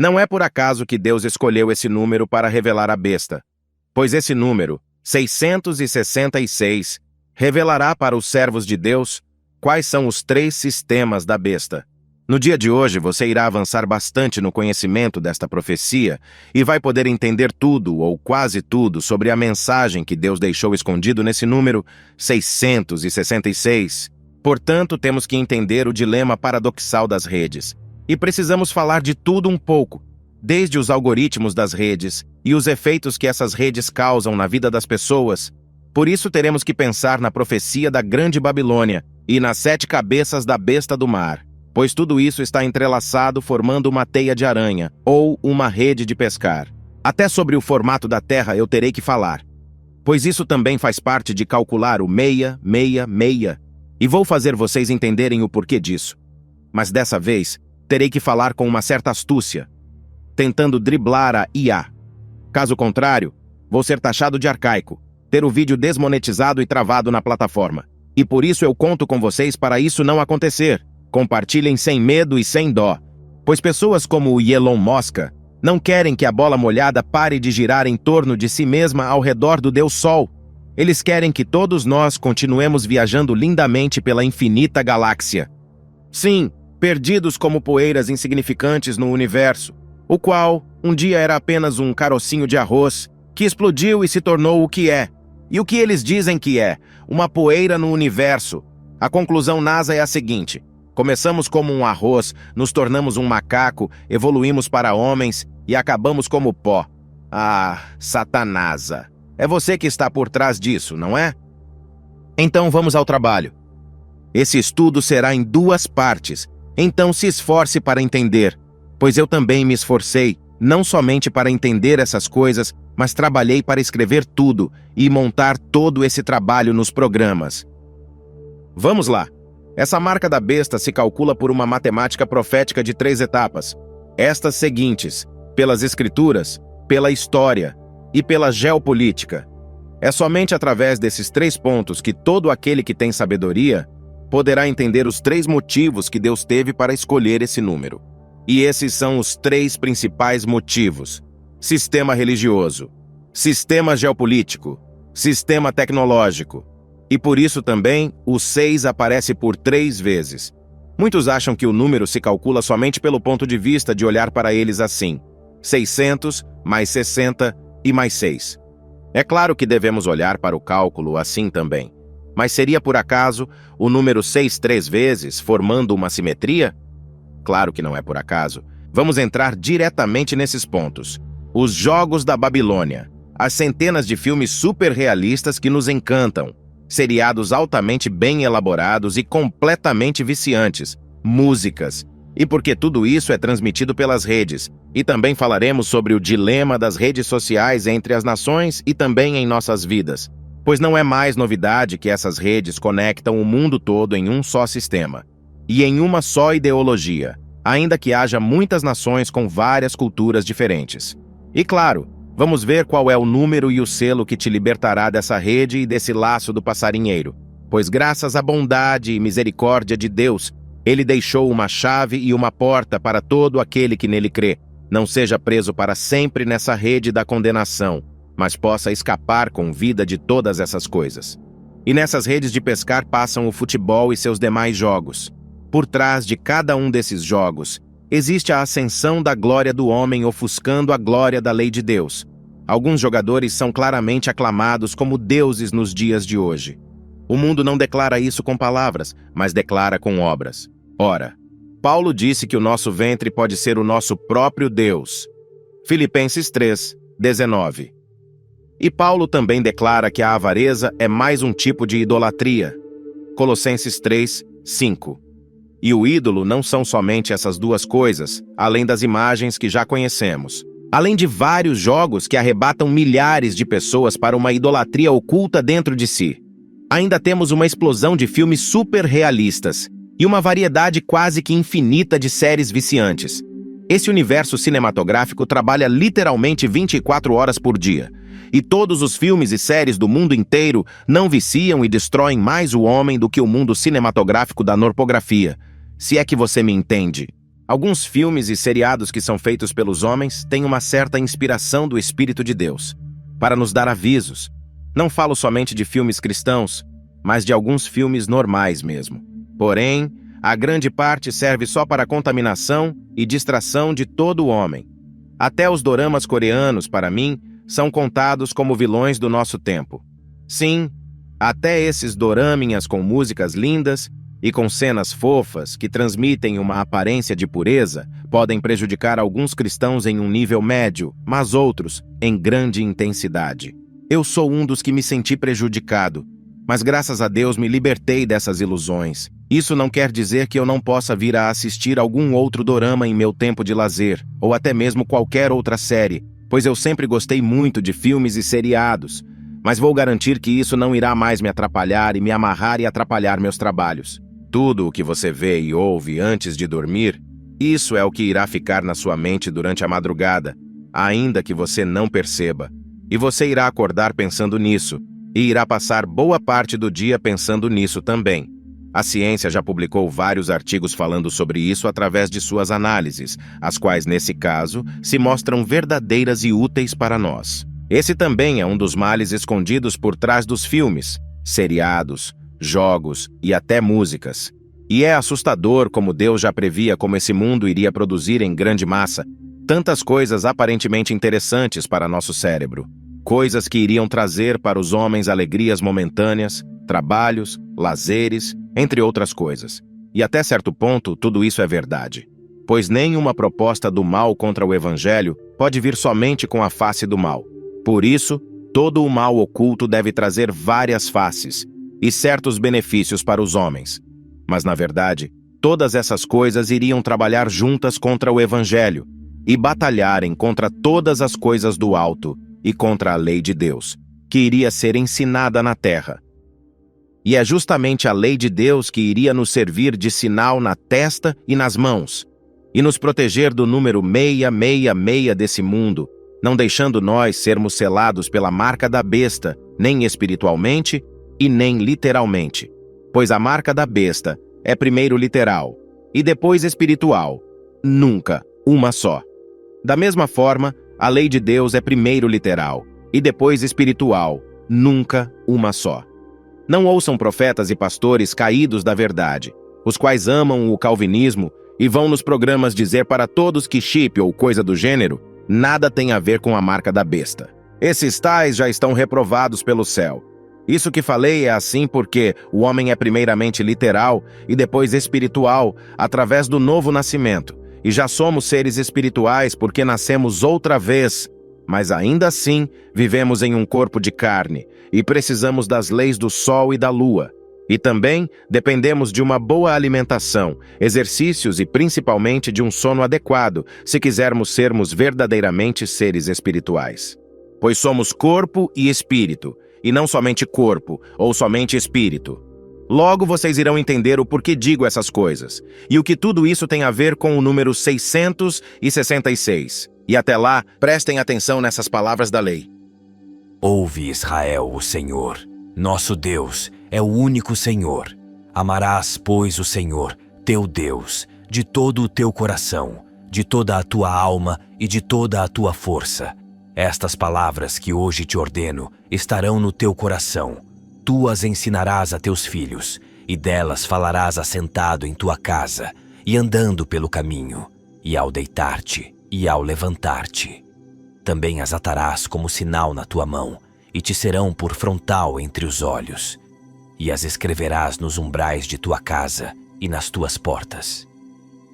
Não é por acaso que Deus escolheu esse número para revelar a besta, pois esse número, 666, revelará para os servos de Deus quais são os 3 sistemas da besta. No dia de hoje, você irá avançar bastante no conhecimento desta profecia e vai poder entender tudo ou quase tudo sobre a mensagem que Deus deixou escondido nesse número 666. Portanto, temos que entender o dilema paradoxal das redes. E precisamos falar de tudo um pouco, desde os algoritmos das redes e os efeitos que essas redes causam na vida das pessoas. Por isso teremos que pensar na profecia da Grande Babilônia e nas 7 cabeças da besta do mar, pois tudo isso está entrelaçado formando uma teia de aranha ou uma rede de pescar. Até sobre o formato da Terra eu terei que falar, pois isso também faz parte de calcular o 666, e vou fazer vocês entenderem o porquê disso. Mas dessa vez, terei que falar com uma certa astúcia, tentando driblar a IA. Caso contrário, vou ser taxado de arcaico, ter o vídeo desmonetizado e travado na plataforma. E por isso eu conto com vocês para isso não acontecer. Compartilhem sem medo e sem dó, pois pessoas como o Elon Musk não querem que a bola molhada pare de girar em torno de si mesma ao redor do Deus Sol. Eles querem que todos nós continuemos viajando lindamente pela infinita galáxia. Sim, perdidos como poeiras insignificantes no universo, o qual um dia era apenas um carocinho de arroz, que explodiu e se tornou o que é. E o que eles dizem que é? Uma poeira no universo. A conclusão NASA é a seguinte: começamos como um arroz, nos tornamos um macaco, evoluímos para homens e acabamos como pó. Ah, Satanasa. É você que está por trás disso, não é? Então vamos ao trabalho. Esse estudo será em 2 partes, então se esforce para entender, pois eu também me esforcei, não somente para entender essas coisas, mas trabalhei para escrever tudo e montar todo esse trabalho nos programas. Vamos lá. Essa marca da besta se calcula por uma matemática profética de 3 etapas. Estas seguintes: pelas escrituras, pela história e pela geopolítica. É somente através desses 3 pontos que todo aquele que tem sabedoria poderá entender os 3 motivos que Deus teve para escolher esse número. E esses são os 3 principais motivos: sistema religioso, sistema geopolítico, sistema tecnológico. E por isso também o 6 aparece por 3 vezes. Muitos acham que o número se calcula somente pelo ponto de vista de olhar para eles assim: 600 mais 60 e mais 6. É claro que devemos olhar para o cálculo assim também. Mas seria por acaso o número 6 3 vezes formando uma simetria? Claro que não é por acaso. Vamos entrar diretamente nesses pontos. Os Jogos da Babilônia. As centenas de filmes super realistas que nos encantam. Seriados altamente bem elaborados e completamente viciantes. Músicas. E porque tudo isso é transmitido pelas redes. E também falaremos sobre o dilema das redes sociais entre as nações e também em nossas vidas. Pois não é mais novidade que essas redes conectam o mundo todo em um só sistema. E em uma só ideologia, ainda que haja muitas nações com várias culturas diferentes. E claro, vamos ver qual é o número e o selo que te libertará dessa rede e desse laço do passarinheiro. Pois graças à bondade e misericórdia de Deus, Ele deixou uma chave e uma porta para todo aquele que nele crê. Não seja preso para sempre nessa rede da condenação, mas possa escapar com vida de todas essas coisas. E nessas redes de pescar passam o futebol e seus demais jogos. Por trás de cada um desses jogos, existe a ascensão da glória do homem ofuscando a glória da lei de Deus. Alguns jogadores são claramente aclamados como deuses nos dias de hoje. O mundo não declara isso com palavras, mas declara com obras. Ora, Paulo disse que o nosso ventre pode ser o nosso próprio Deus. Filipenses 3, 19. E Paulo também declara que a avareza é mais um tipo de idolatria. Colossenses 3, 5. E o ídolo não são somente essas 2 coisas, além das imagens que já conhecemos. Além de vários jogos que arrebatam milhares de pessoas para uma idolatria oculta dentro de si. Ainda temos uma explosão de filmes super realistas e uma variedade quase que infinita de séries viciantes. Esse universo cinematográfico trabalha literalmente 24 horas por dia. E todos os filmes e séries do mundo inteiro não viciam e destroem mais o homem do que o mundo cinematográfico da norpografia. Se é que você me entende. Alguns filmes e seriados que são feitos pelos homens têm uma certa inspiração do Espírito de Deus, para nos dar avisos. Não falo somente de filmes cristãos, mas de alguns filmes normais mesmo. Porém, a grande parte serve só para a contaminação e distração de todo o homem. Até os doramas coreanos, para mim, são contados como vilões do nosso tempo. Sim, até esses doraminhas com músicas lindas e com cenas fofas que transmitem uma aparência de pureza podem prejudicar alguns cristãos em um nível médio, mas outros em grande intensidade. Eu sou um dos que me senti prejudicado, mas graças a Deus me libertei dessas ilusões. Isso não quer dizer que eu não possa vir a assistir algum outro dorama em meu tempo de lazer, ou até mesmo qualquer outra série, pois eu sempre gostei muito de filmes e seriados, mas vou garantir que isso não irá mais me atrapalhar e me amarrar e atrapalhar meus trabalhos. Tudo o que você vê e ouve antes de dormir, isso é o que irá ficar na sua mente durante a madrugada, ainda que você não perceba. E você irá acordar pensando nisso, e irá passar boa parte do dia pensando nisso também. A ciência já publicou vários artigos falando sobre isso através de suas análises, as quais, nesse caso, se mostram verdadeiras e úteis para nós. Esse também é um dos males escondidos por trás dos filmes, seriados, jogos e até músicas. E é assustador como Deus já previa como esse mundo iria produzir em grande massa tantas coisas aparentemente interessantes para nosso cérebro. Coisas que iriam trazer para os homens alegrias momentâneas, trabalhos, lazeres, entre outras coisas. E até certo ponto, tudo isso é verdade. Pois nenhuma proposta do mal contra o Evangelho pode vir somente com a face do mal. Por isso, todo o mal oculto deve trazer várias faces e certos benefícios para os homens. Mas, na verdade, todas essas coisas iriam trabalhar juntas contra o Evangelho e batalharem contra todas as coisas do alto e contra a lei de Deus, que iria ser ensinada na terra. E é justamente a lei de Deus que iria nos servir de sinal na testa e nas mãos, e nos proteger do número 666 desse mundo, não deixando nós sermos selados pela marca da besta, nem espiritualmente e nem literalmente. Pois a marca da besta é primeiro literal e depois espiritual, nunca uma só. Da mesma forma, a lei de Deus é primeiro literal e depois espiritual, nunca uma só. Não ouçam profetas e pastores caídos da verdade, os quais amam o calvinismo e vão nos programas dizer para todos que chip ou coisa do gênero nada tem a ver com a marca da besta. Esses tais já estão reprovados pelo céu. Isso que falei é assim porque o homem é primeiramente literal e depois espiritual através do novo nascimento, e já somos seres espirituais porque nascemos outra vez, mas ainda assim vivemos em um corpo de carne e precisamos das leis do sol e da lua. E também dependemos de uma boa alimentação, exercícios e principalmente de um sono adequado, se quisermos sermos verdadeiramente seres espirituais. Pois somos corpo e espírito, e não somente corpo ou somente espírito. Logo vocês irão entender o porquê digo essas coisas, e o que tudo isso tem a ver com o número 666. E até lá, prestem atenção nessas palavras da lei. Ouve, Israel, o Senhor, nosso Deus, é o único Senhor. Amarás, pois, o Senhor, teu Deus, de todo o teu coração, de toda a tua alma e de toda a tua força. Estas palavras que hoje te ordeno estarão no teu coração. Tu as ensinarás a teus filhos, e delas falarás assentado em tua casa, e andando pelo caminho, e ao deitar-te, e ao levantar-te. Também as atarás como sinal na tua mão, e te serão por frontal entre os olhos. E as escreverás nos umbrais de tua casa e nas tuas portas.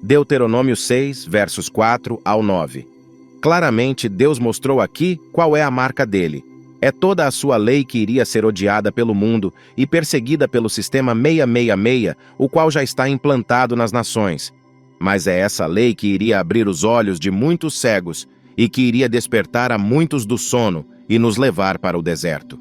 Deuteronômio 6, versos 4 ao 9. Claramente, Deus mostrou aqui qual é a marca dele. É toda a sua lei que iria ser odiada pelo mundo e perseguida pelo sistema 666, o qual já está implantado nas nações. Mas é essa lei que iria abrir os olhos de muitos cegos e que iria despertar a muitos do sono e nos levar para o deserto.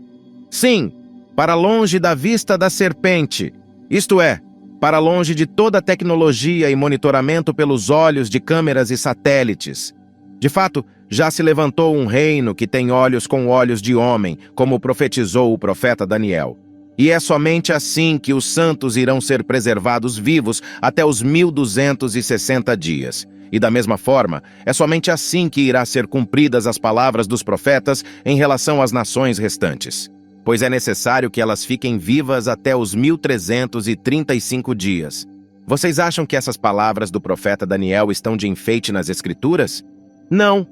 Sim, para longe da vista da serpente, isto é, para longe de toda a tecnologia e monitoramento pelos olhos de câmeras e satélites. De fato, já se levantou um reino que tem olhos com olhos de homem, como profetizou o profeta Daniel. E é somente assim que os santos irão ser preservados vivos até os 1260 dias. E da mesma forma, é somente assim que irá ser cumpridas as palavras dos profetas em relação às nações restantes. Pois é necessário que elas fiquem vivas até os 1335 dias. Vocês acham que essas palavras do profeta Daniel estão de enfeite nas Escrituras? Não!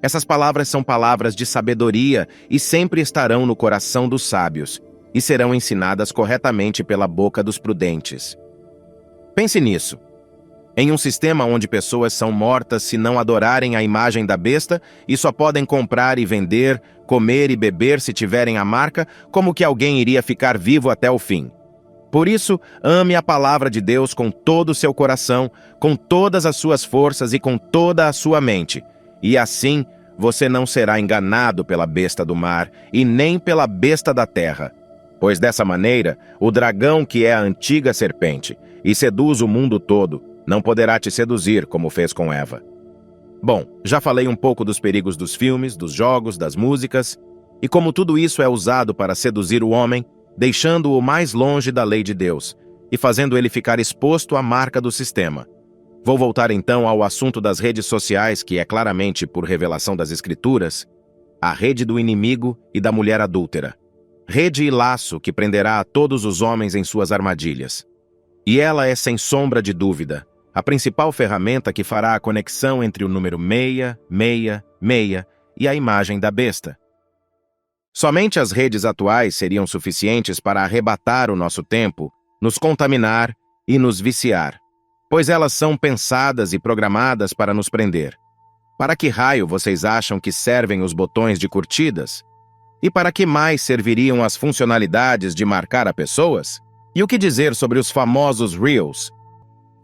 Essas palavras são palavras de sabedoria e sempre estarão no coração dos sábios, e serão ensinadas corretamente pela boca dos prudentes. Pense nisso. Em um sistema onde pessoas são mortas se não adorarem a imagem da besta e só podem comprar e vender, comer e beber se tiverem a marca, como que alguém iria ficar vivo até o fim? Por isso, ame a palavra de Deus com todo o seu coração, com todas as suas forças e com toda a sua mente. E assim, você não será enganado pela besta do mar e nem pela besta da terra. Pois dessa maneira, o dragão, que é a antiga serpente e seduz o mundo todo, não poderá te seduzir como fez com Eva. Bom, já falei um pouco dos perigos dos filmes, dos jogos, das músicas, e como tudo isso é usado para seduzir o homem, deixando-o mais longe da lei de Deus e fazendo ele ficar exposto à marca do sistema. Vou voltar então ao assunto das redes sociais, que é claramente, por revelação das Escrituras, a rede do inimigo e da mulher adúltera. Rede e laço que prenderá a todos os homens em suas armadilhas. E ela é, sem sombra de dúvida, a principal ferramenta que fará a conexão entre o número 666 e a imagem da besta. Somente as redes atuais seriam suficientes para arrebatar o nosso tempo, nos contaminar e nos viciar, pois elas são pensadas e programadas para nos prender. Para que raio vocês acham que servem os botões de curtidas? E para que mais serviriam as funcionalidades de marcar a pessoas? E o que dizer sobre os famosos Reels?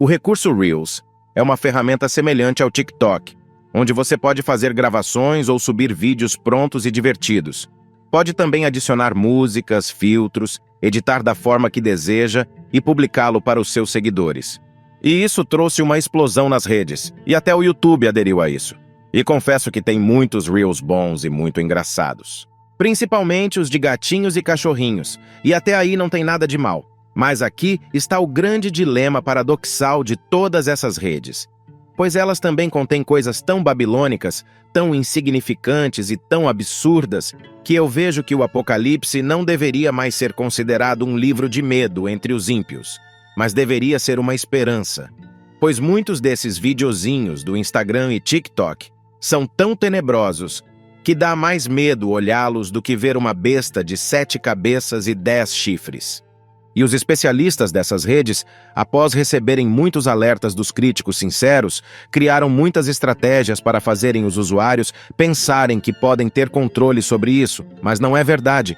O recurso Reels é uma ferramenta semelhante ao TikTok, onde você pode fazer gravações ou subir vídeos prontos e divertidos. Pode também adicionar músicas, filtros, editar da forma que deseja e publicá-lo para os seus seguidores. E isso trouxe uma explosão nas redes, e até o YouTube aderiu a isso. E confesso que tem muitos Reels bons e muito engraçados. Principalmente os de gatinhos e cachorrinhos, e até aí não tem nada de mal. Mas aqui está o grande dilema paradoxal de todas essas redes, pois elas também contêm coisas tão babilônicas, tão insignificantes e tão absurdas, que eu vejo que o Apocalipse não deveria mais ser considerado um livro de medo entre os ímpios, mas deveria ser uma esperança, pois muitos desses videozinhos do Instagram e TikTok são tão tenebrosos que dá mais medo olhá-los do que ver uma besta de 7 cabeças e 10 chifres. E os especialistas dessas redes, após receberem muitos alertas dos críticos sinceros, criaram muitas estratégias para fazerem os usuários pensarem que podem ter controle sobre isso, mas não é verdade.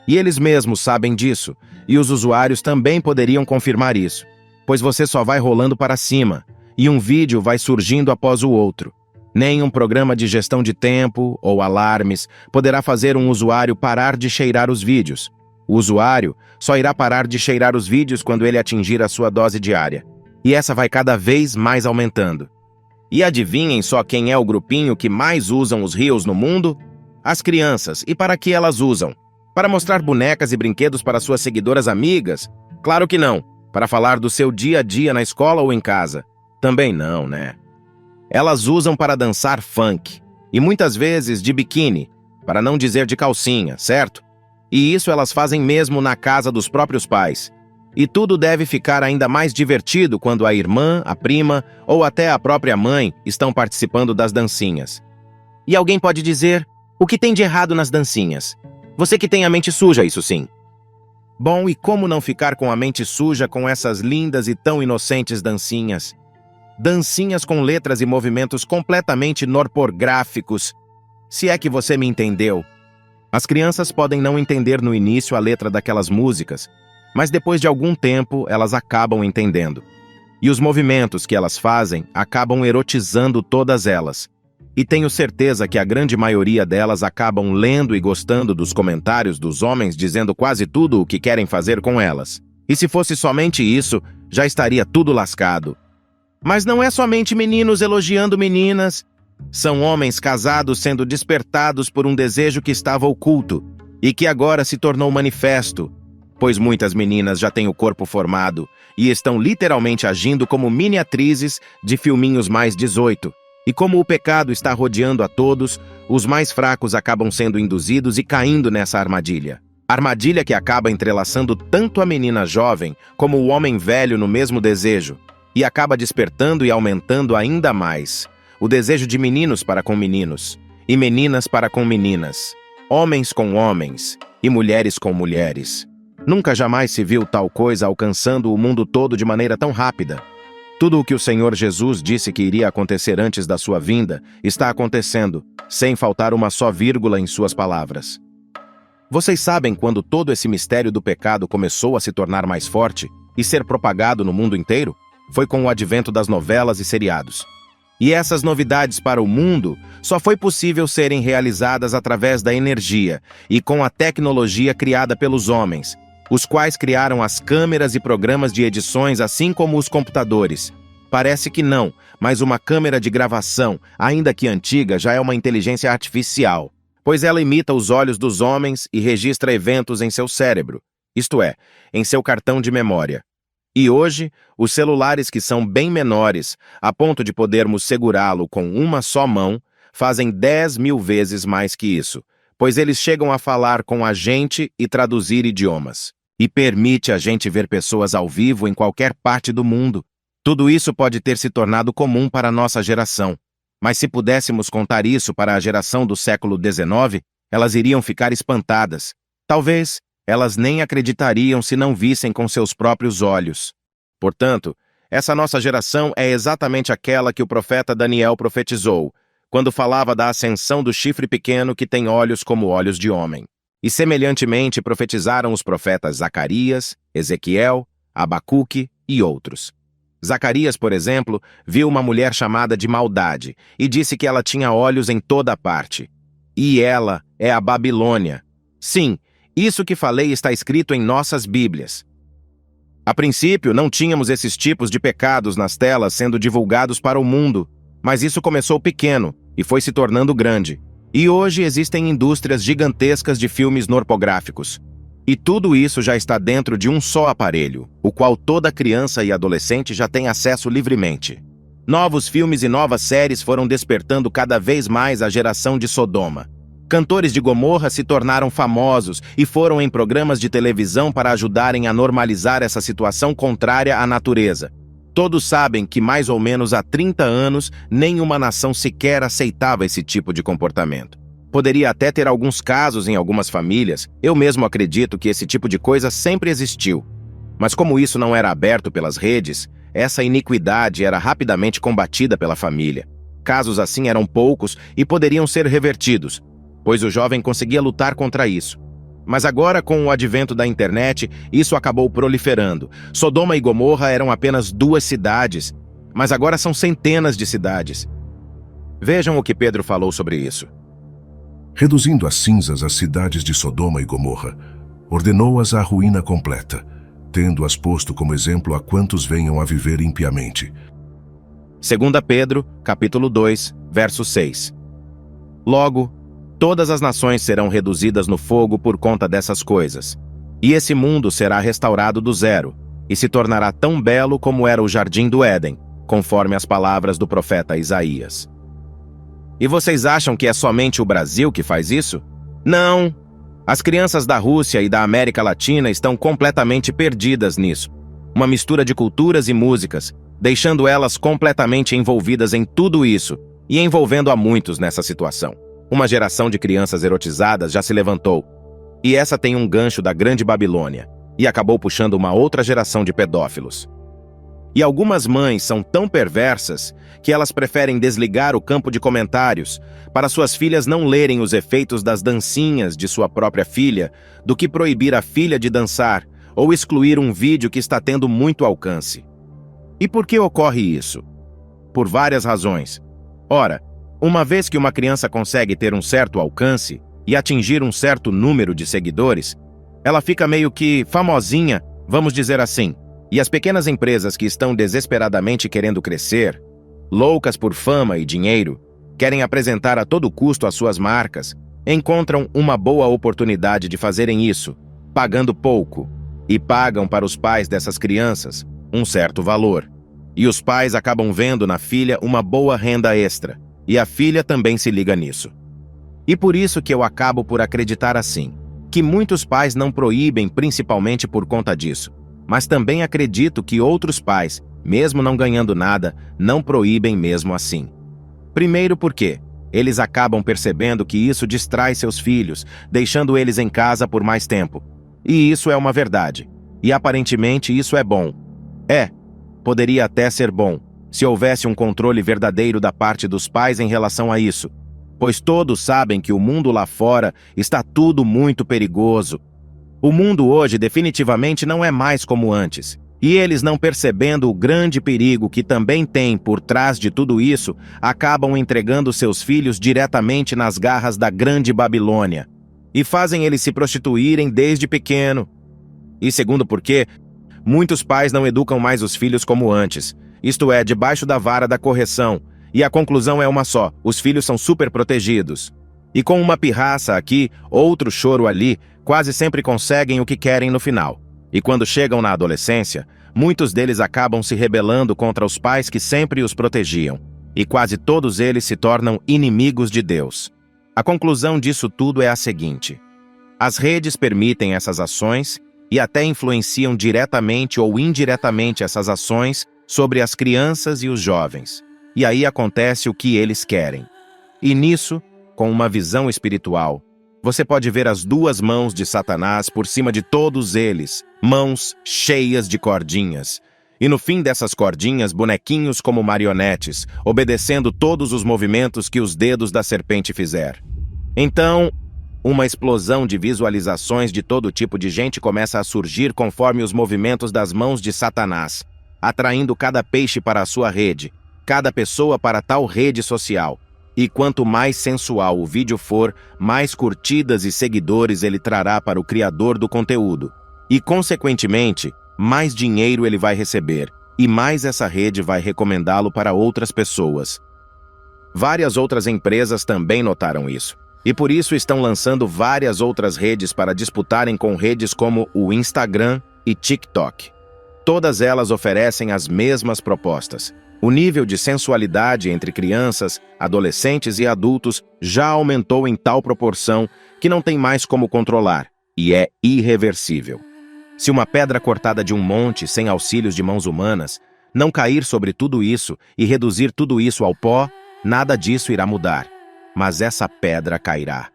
E eles mesmos sabem disso, e os usuários também poderiam confirmar isso, pois você só vai rolando para cima, e um vídeo vai surgindo após o outro. Nem um programa de gestão de tempo ou alarmes poderá fazer um usuário parar de cheirar os vídeos. O usuário só irá parar de cheirar os vídeos quando ele atingir a sua dose diária. E essa vai cada vez mais aumentando. E adivinhem só quem é o grupinho que mais usam os Reels no mundo? As crianças. E para que elas usam? Para mostrar bonecas e brinquedos para suas seguidoras amigas? Claro que não. Para falar do seu dia a dia na escola ou em casa? Também não, né? Elas usam para dançar funk. E muitas vezes de biquíni, para não dizer de calcinha, certo? E isso elas fazem mesmo na casa dos próprios pais. E tudo deve ficar ainda mais divertido quando a irmã, a prima ou até a própria mãe estão participando das dancinhas. E alguém pode dizer, o que tem de errado nas dancinhas? Você que tem a mente suja, isso sim. Bom, e como não ficar com a mente suja com essas lindas e tão inocentes dancinhas? Dancinhas com letras e movimentos completamente norporgráficos. Se é que você me entendeu. As crianças podem não entender no início a letra daquelas músicas, mas depois de algum tempo elas acabam entendendo. E os movimentos que elas fazem acabam erotizando todas elas. E tenho certeza que a grande maioria delas acabam lendo e gostando dos comentários dos homens dizendo quase tudo o que querem fazer com elas. E se fosse somente isso, já estaria tudo lascado. Mas não é somente meninos elogiando meninas. São homens casados sendo despertados por um desejo que estava oculto e que agora se tornou manifesto. pois muitas meninas já têm o corpo formado e estão literalmente agindo como mini-atrizes de filminhos mais 18. E como o pecado está rodeando a todos, os mais fracos acabam sendo induzidos e caindo nessa armadilha. Armadilha que acaba entrelaçando tanto a menina jovem como o homem velho no mesmo desejo, e acaba despertando e aumentando ainda mais o desejo de meninos para com meninos, e meninas para com meninas, homens com homens e mulheres com mulheres. Nunca jamais se viu tal coisa alcançando o mundo todo de maneira tão rápida. Tudo o que o Senhor Jesus disse que iria acontecer antes da sua vinda está acontecendo, sem faltar uma só vírgula em suas palavras. Vocês sabem quando todo esse mistério do pecado começou a se tornar mais forte e ser propagado no mundo inteiro? Foi com o advento das novelas e seriados. E essas novidades para o mundo só foi possível serem realizadas através da energia e com a tecnologia criada pelos homens, os quais criaram as câmeras e programas de edições assim como os computadores. Parece que não, mas uma câmera de gravação, ainda que antiga, já é uma inteligência artificial, pois ela imita os olhos dos homens e registra eventos em seu cérebro, isto é, em seu cartão de memória. E hoje, os celulares que são bem menores, a ponto de podermos segurá-lo com uma só mão, fazem 10.000 vezes mais que isso, pois eles chegam a falar com a gente e traduzir idiomas. E permite a gente ver pessoas ao vivo em qualquer parte do mundo. Tudo isso pode ter se tornado comum para a nossa geração. Mas se pudéssemos contar isso para a geração do século XIX, elas iriam ficar espantadas. Talvez elas nem acreditariam se não vissem com seus próprios olhos. Portanto, essa nossa geração é exatamente aquela que o profeta Daniel profetizou, quando falava da ascensão do chifre pequeno que tem olhos como olhos de homem. E semelhantemente profetizaram os profetas Zacarias, Ezequiel, Abacuque e outros. Zacarias, por exemplo, viu uma mulher chamada de Maldade e disse que ela tinha olhos em toda parte. E ela é a Babilônia. Sim, isso que falei está escrito em nossas Bíblias. A princípio, não tínhamos esses tipos de pecados nas telas sendo divulgados para o mundo, mas isso começou pequeno e foi se tornando grande. E hoje existem indústrias gigantescas de filmes norpográficos. E tudo isso já está dentro de um só aparelho, o qual toda criança e adolescente já tem acesso livremente. Novos filmes e novas séries foram despertando cada vez mais a geração de Sodoma. Cantores de Gomorra se tornaram famosos e foram em programas de televisão para ajudarem a normalizar essa situação contrária à natureza. Todos sabem que mais ou menos há 30 anos, nenhuma nação sequer aceitava esse tipo de comportamento. Poderia até ter alguns casos em algumas famílias, eu mesmo acredito que esse tipo de coisa sempre existiu. Mas como isso não era aberto pelas redes, essa iniquidade era rapidamente combatida pela família. Casos assim eram poucos e poderiam ser revertidos, pois o jovem conseguia lutar contra isso. Mas agora, com o advento da internet, isso acabou proliferando. Sodoma e Gomorra eram apenas 2 cidades, mas agora são centenas de cidades. Vejam o que Pedro falou sobre isso. Reduzindo a cinzas as cidades de Sodoma e Gomorra, ordenou-as à ruína completa, tendo-as posto como exemplo a quantos venham a viver impiamente. 2 Pedro, capítulo 2, verso 6. Logo, todas as nações serão reduzidas no fogo por conta dessas coisas. E esse mundo será restaurado do zero, e se tornará tão belo como era o jardim do Éden, conforme as palavras do profeta Isaías. E vocês acham que é somente o Brasil que faz isso? Não! As crianças da Rússia e da América Latina estão completamente perdidas nisso. Uma mistura de culturas e músicas, deixando elas completamente envolvidas em tudo isso e envolvendo a muitos nessa situação. Uma geração de crianças erotizadas já se levantou, e essa tem um gancho da Grande Babilônia, e acabou puxando uma outra geração de pedófilos. E algumas mães são tão perversas que elas preferem desligar o campo de comentários para suas filhas não lerem os efeitos das dancinhas de sua própria filha do que proibir a filha de dançar ou excluir um vídeo que está tendo muito alcance. E por que ocorre isso? Por várias razões. Ora, uma vez que uma criança consegue ter um certo alcance e atingir um certo número de seguidores, ela fica meio que famosinha, vamos dizer assim. E as pequenas empresas que estão desesperadamente querendo crescer, loucas por fama e dinheiro, querem apresentar a todo custo as suas marcas, encontram uma boa oportunidade de fazerem isso, pagando pouco. e pagam para os pais dessas crianças um certo valor. E os pais acabam vendo na filha uma boa renda extra, e a filha também se liga nisso. E por isso que eu acabo por acreditar assim, que muitos pais não proíbem principalmente por conta disso, mas também acredito que outros pais, mesmo não ganhando nada, não proíbem mesmo assim. Primeiro porque eles acabam percebendo que isso distrai seus filhos, deixando eles em casa por mais tempo. E isso é uma verdade. E aparentemente isso é bom. Poderia até ser bom, se houvesse um controle verdadeiro da parte dos pais em relação a isso. Pois todos sabem que o mundo lá fora está tudo muito perigoso. O mundo hoje definitivamente não é mais como antes. E eles, não percebendo o grande perigo que também tem por trás de tudo isso, acabam entregando seus filhos diretamente nas garras da grande Babilônia. E fazem eles se prostituírem desde pequeno. E segundo porque, muitos pais não educam mais os filhos como antes, isto é, debaixo da vara da correção. E a conclusão é uma só: os filhos são super protegidos. E com uma pirraça aqui, outro choro ali, quase sempre conseguem o que querem no final. E quando chegam na adolescência, muitos deles acabam se rebelando contra os pais que sempre os protegiam. E quase todos eles se tornam inimigos de Deus. A conclusão disso tudo é a seguinte: as redes permitem essas ações e até influenciam diretamente ou indiretamente essas ações sobre as crianças e os jovens. E aí acontece o que eles querem. E nisso, com uma visão espiritual, você pode ver as duas mãos de Satanás por cima de todos eles, mãos cheias de cordinhas. E no fim dessas cordinhas, bonequinhos como marionetes, obedecendo todos os movimentos que os dedos da serpente fizer. Então, uma explosão de visualizações de todo tipo de gente começa a surgir conforme os movimentos das mãos de Satanás, atraindo cada peixe para a sua rede, cada pessoa para tal rede social. E quanto mais sensual o vídeo for, mais curtidas e seguidores ele trará para o criador do conteúdo. E, consequentemente, mais dinheiro ele vai receber, e mais essa rede vai recomendá-lo para outras pessoas. Várias outras empresas também notaram isso, e por isso estão lançando várias outras redes para disputarem com redes como o Instagram e TikTok. Todas elas oferecem as mesmas propostas. O nível de sensualidade entre crianças, adolescentes e adultos já aumentou em tal proporção que não tem mais como controlar, e é irreversível. Se uma pedra cortada de um monte sem auxílios de mãos humanas não cair sobre tudo isso e reduzir tudo isso ao pó, nada disso irá mudar. Mas essa pedra cairá.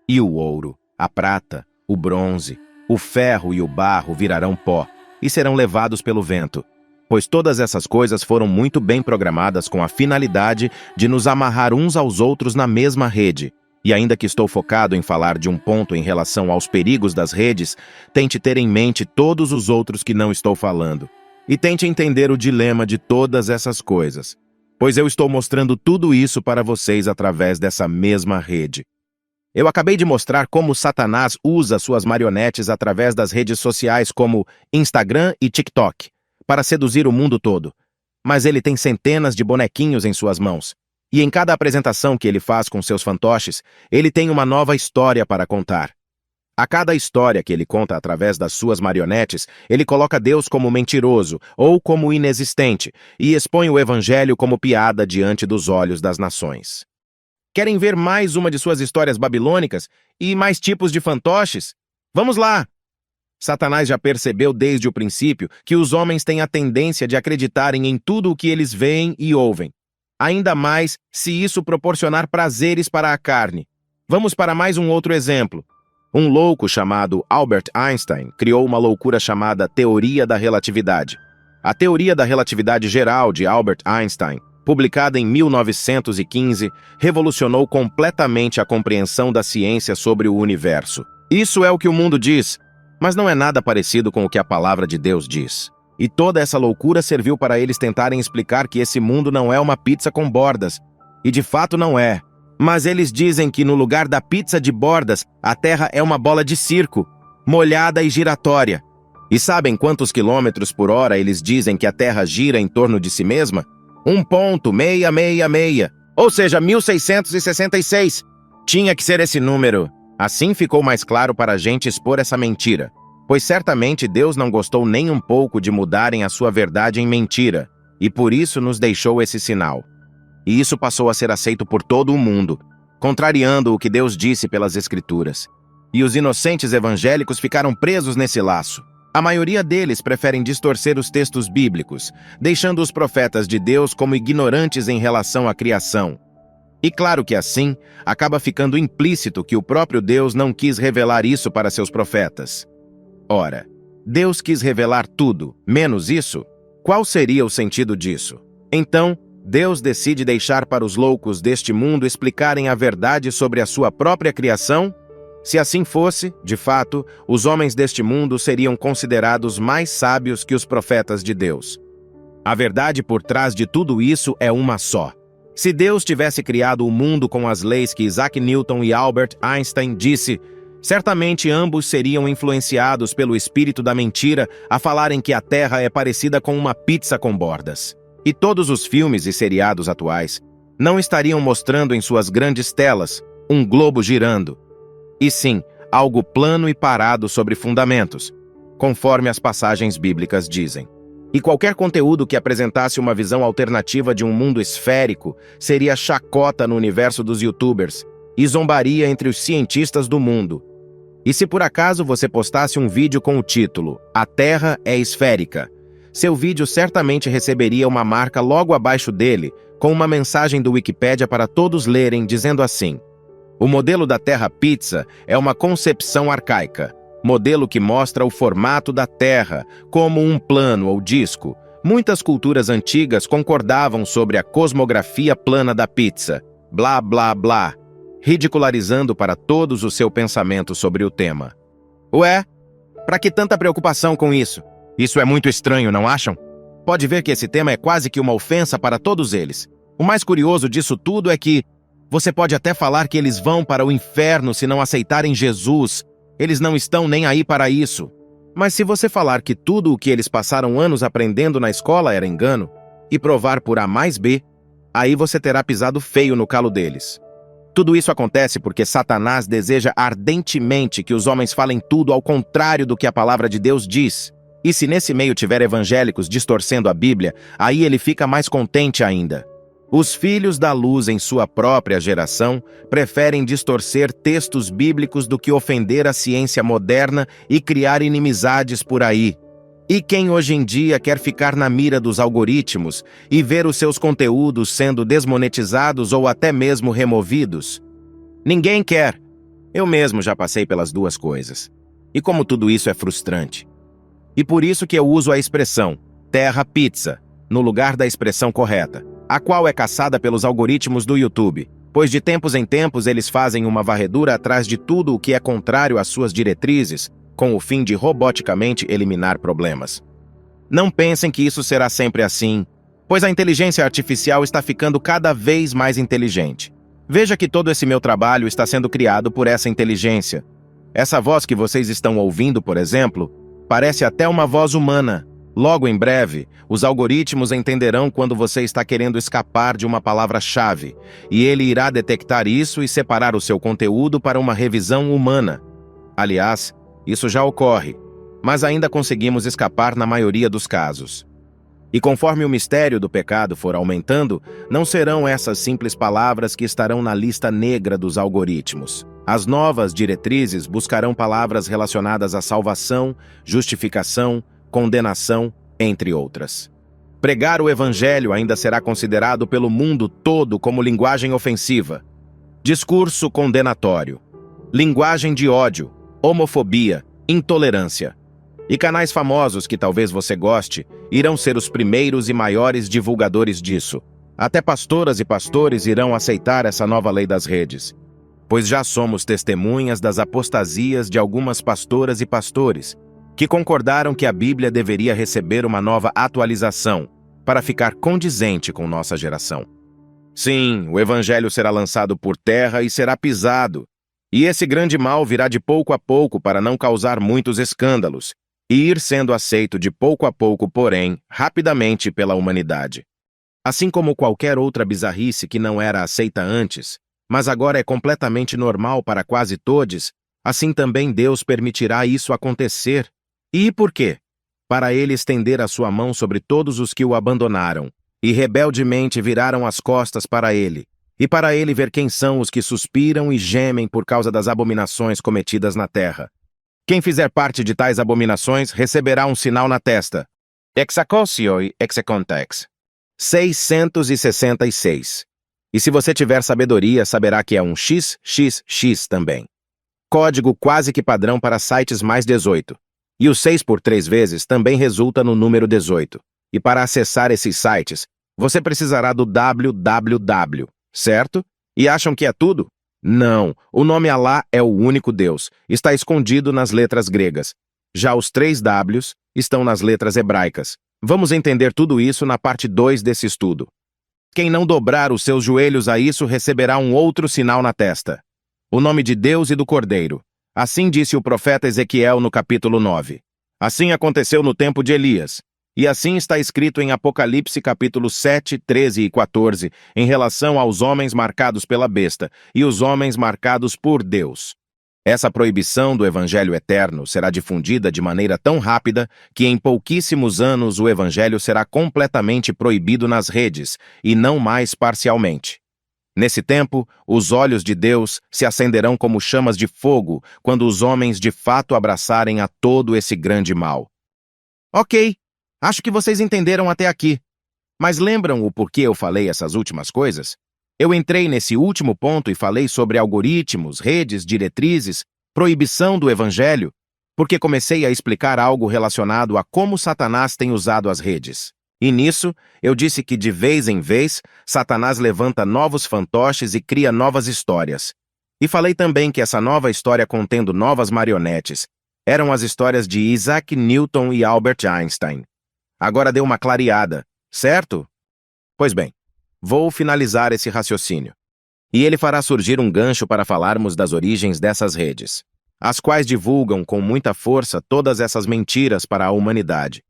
E o ouro, a prata, o bronze, o ferro e o barro virarão pó e serão levados pelo vento. Pois todas essas coisas foram muito bem programadas com a finalidade de nos amarrar uns aos outros na mesma rede. E ainda que estou focado em falar de um ponto em relação aos perigos das redes, tente ter em mente todos os outros que não estou falando. E tente entender o dilema de todas essas coisas. Pois eu estou mostrando tudo isso para vocês através dessa mesma rede. Eu acabei de mostrar como Satanás usa suas marionetes através das redes sociais como Instagram e TikTok, para seduzir o mundo todo. Mas ele tem centenas de bonequinhos em suas mãos. E em cada apresentação que ele faz com seus fantoches, ele tem uma nova história para contar. A cada história que ele conta através das suas marionetes, ele coloca Deus como mentiroso ou como inexistente e expõe o evangelho como piada diante dos olhos das nações. Querem ver mais uma de suas histórias babilônicas e mais tipos de fantoches? Vamos lá! Satanás já percebeu desde o princípio que os homens têm a tendência de acreditarem em tudo o que eles veem e ouvem. Ainda mais se isso proporcionar prazeres para a carne. Vamos para mais um outro exemplo. Um louco chamado Albert Einstein criou uma loucura chamada Teoria da Relatividade. A Teoria da Relatividade Geral de Albert Einstein, publicada em 1915, revolucionou completamente a compreensão da ciência sobre o universo. Isso é o que o mundo diz, mas não é nada parecido com o que a palavra de Deus diz. E toda essa loucura serviu para eles tentarem explicar que esse mundo não é uma pizza com bordas. E de fato não é. Mas eles dizem que no lugar da pizza de bordas, a Terra é uma bola de circo, molhada e giratória. E sabem quantos quilômetros por hora eles dizem que a Terra gira em torno de si mesma? 1,666, ou seja, 1666. Tinha que ser esse número. Assim ficou mais claro para a gente expor essa mentira. Pois certamente Deus não gostou nem um pouco de mudarem a sua verdade em mentira, e por isso nos deixou esse sinal. E isso passou a ser aceito por todo o mundo, contrariando o que Deus disse pelas Escrituras. E os inocentes evangélicos ficaram presos nesse laço. A maioria deles preferem distorcer os textos bíblicos, deixando os profetas de Deus como ignorantes em relação à criação. E claro que assim, acaba ficando implícito que o próprio Deus não quis revelar isso para seus profetas. Ora, Deus quis revelar tudo, menos isso? Qual seria o sentido disso? Então, Deus decide deixar para os loucos deste mundo explicarem a verdade sobre a sua própria criação? Se assim fosse, de fato, os homens deste mundo seriam considerados mais sábios que os profetas de Deus. A verdade por trás de tudo isso é uma só. Se Deus tivesse criado o mundo com as leis que Isaac Newton e Albert Einstein disse, certamente ambos seriam influenciados pelo espírito da mentira a falarem que a Terra é parecida com uma pizza com bordas. E todos os filmes e seriados atuais não estariam mostrando em suas grandes telas um globo girando, e sim, algo plano e parado sobre fundamentos, conforme as passagens bíblicas dizem. E qualquer conteúdo que apresentasse uma visão alternativa de um mundo esférico seria chacota no universo dos YouTubers e zombaria entre os cientistas do mundo. E se por acaso você postasse um vídeo com o título "A Terra é esférica", seu vídeo certamente receberia uma marca logo abaixo dele, com uma mensagem do Wikipédia para todos lerem, dizendo assim: o modelo da Terra Pizza é uma concepção arcaica, modelo que mostra o formato da Terra como um plano ou disco. Muitas culturas antigas concordavam sobre a cosmografia plana da pizza, blá blá blá, ridicularizando para todos o seu pensamento sobre o tema. Ué, para que tanta preocupação com isso? Isso é muito estranho, não acham? Pode ver que esse tema é quase que uma ofensa para todos eles. O mais curioso disso tudo é que você pode até falar que eles vão para o inferno se não aceitarem Jesus. Eles não estão nem aí para isso. Mas se você falar que tudo o que eles passaram anos aprendendo na escola era engano, e provar por A mais B, aí você terá pisado feio no calo deles. Tudo isso acontece porque Satanás deseja ardentemente que os homens falem tudo ao contrário do que a palavra de Deus diz. E se nesse meio tiver evangélicos distorcendo a Bíblia, aí ele fica mais contente ainda. Os filhos da luz em sua própria geração preferem distorcer textos bíblicos do que ofender a ciência moderna e criar inimizades por aí. E quem hoje em dia quer ficar na mira dos algoritmos e ver os seus conteúdos sendo desmonetizados ou até mesmo removidos? Ninguém quer. Eu mesmo já passei pelas duas coisas. E como tudo isso é frustrante. E por isso que eu uso a expressão Terra Pizza, no lugar da expressão correta, a qual é caçada pelos algoritmos do YouTube, pois de tempos em tempos eles fazem uma varredura atrás de tudo o que é contrário às suas diretrizes, com o fim de roboticamente eliminar problemas. Não pensem que isso será sempre assim, pois a inteligência artificial está ficando cada vez mais inteligente. Veja que todo esse meu trabalho está sendo criado por essa inteligência. Essa voz que vocês estão ouvindo, por exemplo, parece até uma voz humana. Logo em breve, os algoritmos entenderão quando você está querendo escapar de uma palavra-chave, e ele irá detectar isso e separar o seu conteúdo para uma revisão humana. Aliás, isso já ocorre, mas ainda conseguimos escapar na maioria dos casos. E conforme o mistério do pecado for aumentando, não serão essas simples palavras que estarão na lista negra dos algoritmos. As novas diretrizes buscarão palavras relacionadas à salvação, justificação, condenação, entre outras. Pregar o evangelho ainda será considerado pelo mundo todo como linguagem ofensiva, discurso condenatório, linguagem de ódio, homofobia, intolerância. E canais famosos que talvez você goste irão ser os primeiros e maiores divulgadores disso. Até pastoras e pastores irão aceitar essa nova lei das redes, pois já somos testemunhas das apostasias de algumas pastoras e pastores que concordaram que a Bíblia deveria receber uma nova atualização para ficar condizente com nossa geração. Sim, o evangelho será lançado por terra e será pisado, e esse grande mal virá de pouco a pouco para não causar muitos escândalos, e ir sendo aceito de pouco a pouco, porém, rapidamente pela humanidade. Assim como qualquer outra bizarrice que não era aceita antes, mas agora é completamente normal para quase todos, assim também Deus permitirá isso acontecer. E por quê? Para ele estender a sua mão sobre todos os que o abandonaram, e rebeldemente viraram as costas para ele, e para ele ver quem são os que suspiram e gemem por causa das abominações cometidas na terra. Quem fizer parte de tais abominações receberá um sinal na testa. Hexacosioi hexacontex. 666. E se você tiver sabedoria, saberá que é um XXX também. Código quase que padrão para sites mais 18. E o 6 por 3 vezes também resulta no número 18. E para acessar esses sites, você precisará do www, certo? E acham que é tudo? Não, o nome Alá é o único Deus, está escondido nas letras gregas. Já os 3 Ws estão nas letras hebraicas. Vamos entender tudo isso na parte 2 desse estudo. Quem não dobrar os seus joelhos a isso receberá um outro sinal na testa. O nome de Deus e do Cordeiro. Assim disse o profeta Ezequiel no capítulo 9. Assim aconteceu no tempo de Elias. E assim está escrito em Apocalipse capítulo 7, 13 e 14, em relação aos homens marcados pela besta e os homens marcados por Deus. Essa proibição do Evangelho eterno será difundida de maneira tão rápida que em pouquíssimos anos o Evangelho será completamente proibido nas redes, e não mais parcialmente. Nesse tempo, os olhos de Deus se acenderão como chamas de fogo quando os homens de fato abraçarem a todo esse grande mal. Ok, acho que vocês entenderam até aqui. Mas lembram o porquê eu falei essas últimas coisas? Eu entrei nesse último ponto e falei sobre algoritmos, redes, diretrizes, proibição do Evangelho, porque comecei a explicar algo relacionado a como Satanás tem usado as redes. E nisso, eu disse que de vez em vez, Satanás levanta novos fantoches e cria novas histórias. E falei também que essa nova história contendo novas marionetes eram as histórias de Isaac Newton e Albert Einstein. Agora deu uma clareada, certo? Pois bem, vou finalizar esse raciocínio. E ele fará surgir um gancho para falarmos das origens dessas redes, as quais divulgam com muita força todas essas mentiras para a humanidade.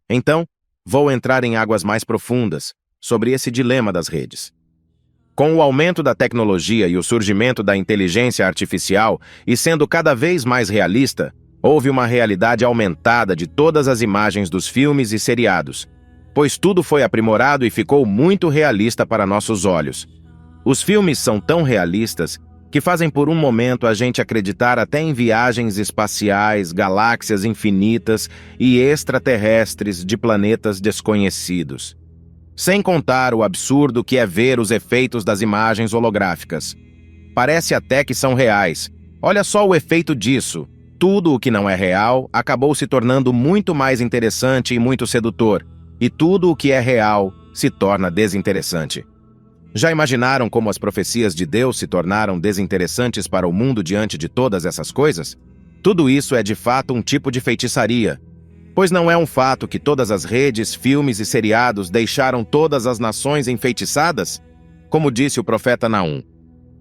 Então, vou entrar em águas mais profundas sobre esse dilema das redes. Com o aumento da tecnologia e o surgimento da inteligência artificial, e sendo cada vez mais realista, houve uma realidade aumentada de todas as imagens dos filmes e seriados, pois tudo foi aprimorado e ficou muito realista para nossos olhos. Os filmes são tão realistas que fazem por um momento a gente acreditar até em viagens espaciais, galáxias infinitas e extraterrestres de planetas desconhecidos. Sem contar o absurdo que é ver os efeitos das imagens holográficas. Parece até que são reais. Olha só o efeito disso. Tudo o que não é real acabou se tornando muito mais interessante e muito sedutor, e tudo o que é real se torna desinteressante. Já imaginaram como as profecias de Deus se tornaram desinteressantes para o mundo diante de todas essas coisas? Tudo isso é de fato um tipo de feitiçaria, pois não é um fato que todas as redes, filmes e seriados deixaram todas as nações enfeitiçadas? Como disse o profeta Naum.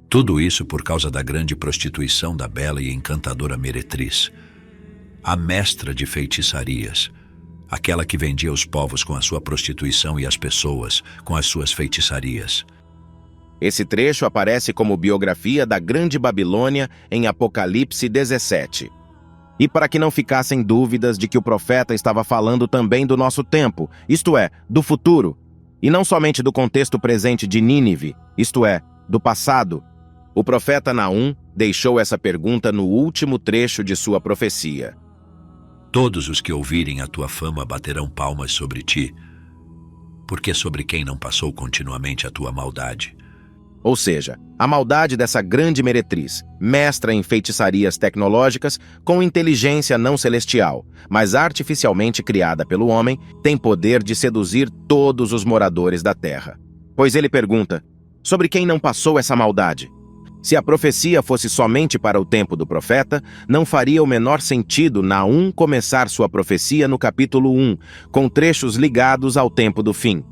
Tudo isso por causa da grande prostituição da bela e encantadora meretriz, a mestra de feitiçarias, aquela que vendia os povos com a sua prostituição e as pessoas com as suas feitiçarias. Esse trecho aparece como biografia da Grande Babilônia em Apocalipse 17. E para que não ficassem dúvidas de que o profeta estava falando também do nosso tempo, isto é, do futuro, e não somente do contexto presente de Nínive, isto é, do passado, o profeta Naum deixou essa pergunta no último trecho de sua profecia. Todos os que ouvirem a tua fama baterão palmas sobre ti, porque sobre quem não passou continuamente a tua maldade. Ou seja, a maldade dessa grande meretriz, mestra em feitiçarias tecnológicas com inteligência não celestial, mas artificialmente criada pelo homem, tem poder de seduzir todos os moradores da terra. Pois ele pergunta, sobre quem não passou essa maldade? Se a profecia fosse somente para o tempo do profeta, não faria o menor sentido Naum começar sua profecia no capítulo 1, com trechos ligados ao tempo do fim.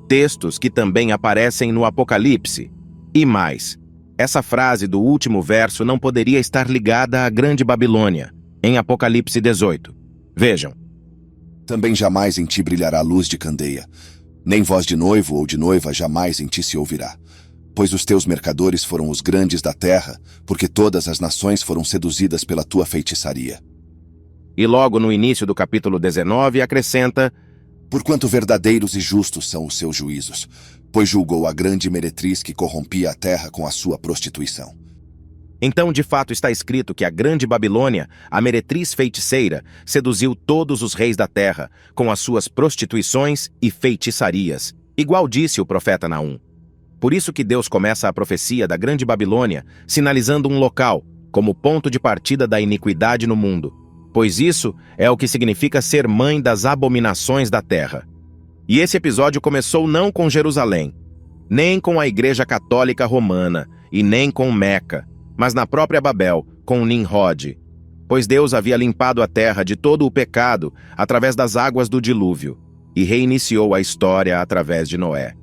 Textos que também aparecem no Apocalipse. E mais, essa frase do último verso não poderia estar ligada à Grande Babilônia, em Apocalipse 18. Vejam. Também jamais em ti brilhará luz de candeia, nem voz de noivo ou de noiva jamais em ti se ouvirá. pois os teus mercadores foram os grandes da terra, porque todas as nações foram seduzidas pela tua feitiçaria. E logo no início do capítulo 19 acrescenta: Porquanto verdadeiros e justos são os seus juízos, pois julgou a grande meretriz que corrompia a terra com a sua prostituição. Então, de fato, está escrito que a grande Babilônia, a meretriz feiticeira, seduziu todos os reis da terra com as suas prostituições e feitiçarias, igual disse o profeta Naum. Por isso que Deus começa a profecia da grande Babilônia, sinalizando um local como ponto de partida da iniquidade no mundo, pois isso é o que significa ser mãe das abominações da terra. E esse episódio começou não com Jerusalém, nem com a Igreja Católica Romana e nem com Meca, mas na própria Babel, com Nimrod, pois Deus havia limpado a terra de todo o pecado através das águas do dilúvio e reiniciou a história através de Noé.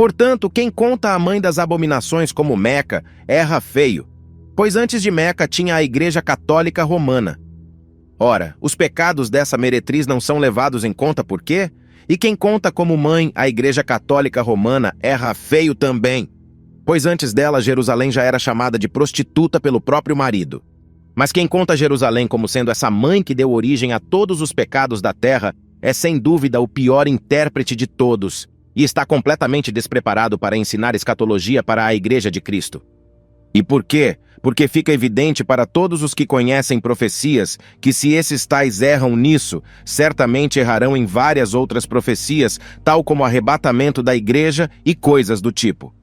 Portanto, quem conta a mãe das abominações como Meca erra feio, pois antes de Meca tinha a Igreja Católica Romana. Ora, os pecados dessa meretriz não são levados em conta por quê? E quem conta como mãe a Igreja Católica Romana erra feio também, pois antes dela Jerusalém já era chamada de prostituta pelo próprio marido. Mas quem conta Jerusalém como sendo essa mãe que deu origem a todos os pecados da terra é sem dúvida o pior intérprete de todos, e está completamente despreparado para ensinar escatologia para a Igreja de Cristo. E por quê? Porque fica evidente para todos os que conhecem profecias que se esses tais erram nisso, certamente errarão em várias outras profecias, tal como o arrebatamento da igreja e coisas do tipo.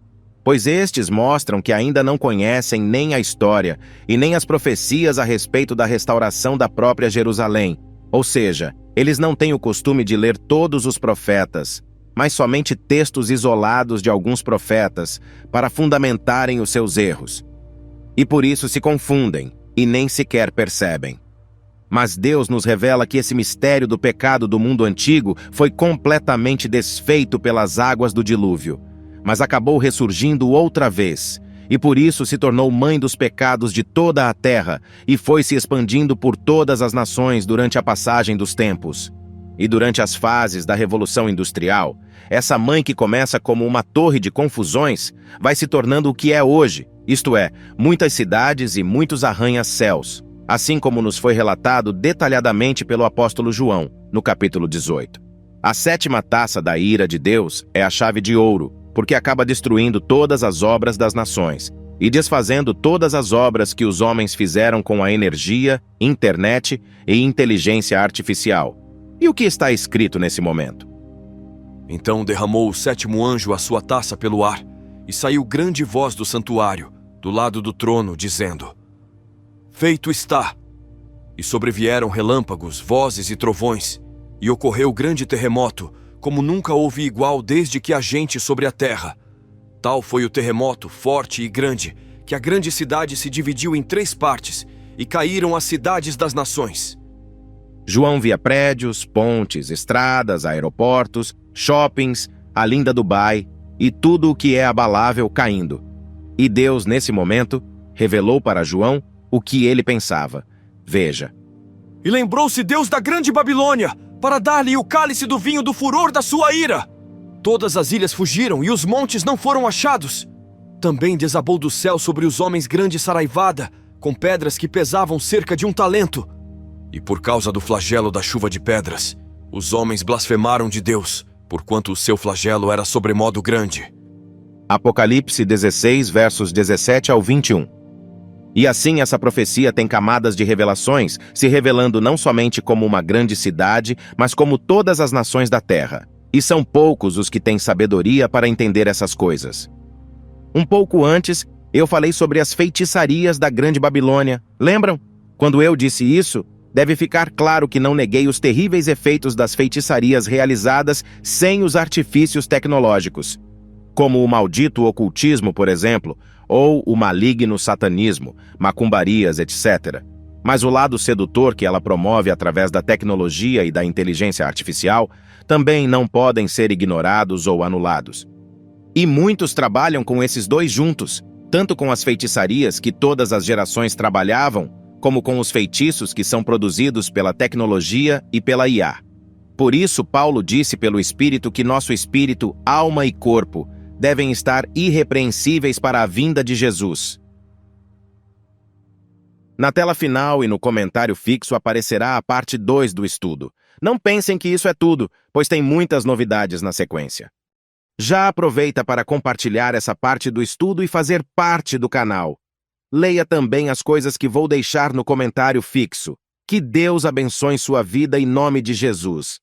Pois estes mostram que ainda não conhecem nem a história e nem as profecias a respeito da restauração da própria Jerusalém. Ou seja, eles não têm o costume de ler todos os profetas, mas somente textos isolados de alguns profetas para fundamentarem os seus erros. E por isso se confundem e nem sequer percebem. Mas Deus nos revela que esse mistério do pecado do mundo antigo foi completamente desfeito pelas águas do dilúvio, mas acabou ressurgindo outra vez, e por isso se tornou mãe dos pecados de toda a terra e foi se expandindo por todas as nações durante a passagem dos tempos. E durante as fases da Revolução Industrial, essa mãe que começa como uma torre de confusões vai se tornando o que é hoje, isto é, muitas cidades e muitos arranha-céus, assim como nos foi relatado detalhadamente pelo apóstolo João, no capítulo 18. A sétima taça da ira de Deus é a chave de ouro, porque acaba destruindo todas as obras das nações e desfazendo todas as obras que os homens fizeram com a energia, internet e inteligência artificial. E o que está escrito nesse momento? Então derramou o sétimo anjo a sua taça pelo ar, e saiu grande voz do santuário, do lado do trono, dizendo: Feito está! E sobrevieram relâmpagos, vozes e trovões, e ocorreu grande terremoto, como nunca houve igual desde que há gente sobre a terra. Tal foi o terremoto, forte e grande, que a grande cidade se dividiu em 3 partes, e caíram as cidades das nações. João via prédios, pontes, estradas, aeroportos, shoppings, a linda Dubai e tudo o que é abalável caindo. E Deus, nesse momento, revelou para João o que ele pensava. Veja. E lembrou-se Deus da grande Babilônia, para dar-lhe o cálice do vinho do furor da sua ira. Todas as ilhas fugiram e os montes não foram achados. Também desabou do céu sobre os homens grande saraivada, com pedras que pesavam cerca de 1 talento. E por causa do flagelo da chuva de pedras, os homens blasfemaram de Deus, porquanto o seu flagelo era sobremodo grande. Apocalipse 16, versos 17 ao 21. E assim essa profecia tem camadas de revelações, se revelando não somente como uma grande cidade, mas como todas as nações da terra. E são poucos os que têm sabedoria para entender essas coisas. Um pouco antes, eu falei sobre as feitiçarias da grande Babilônia. Lembram? Quando eu disse isso, deve ficar claro que não neguei os terríveis efeitos das feitiçarias realizadas sem os artifícios tecnológicos, como o maldito ocultismo, por exemplo, ou o maligno satanismo, macumbarias, etc. Mas o lado sedutor que ela promove através da tecnologia e da inteligência artificial também não podem ser ignorados ou anulados. E muitos trabalham com esses dois juntos, tanto com as feitiçarias que todas as gerações trabalhavam, como com os feitiços que são produzidos pela tecnologia e pela IA. Por isso, Paulo disse pelo Espírito que nosso espírito, alma e corpo devem estar irrepreensíveis para a vinda de Jesus. Na tela final e no comentário fixo aparecerá a parte 2 do estudo. Não pensem que isso é tudo, pois tem muitas novidades na sequência. Já aproveita para compartilhar essa parte do estudo e fazer parte do canal. Leia também as coisas que vou deixar no comentário fixo. Que Deus abençoe sua vida em nome de Jesus.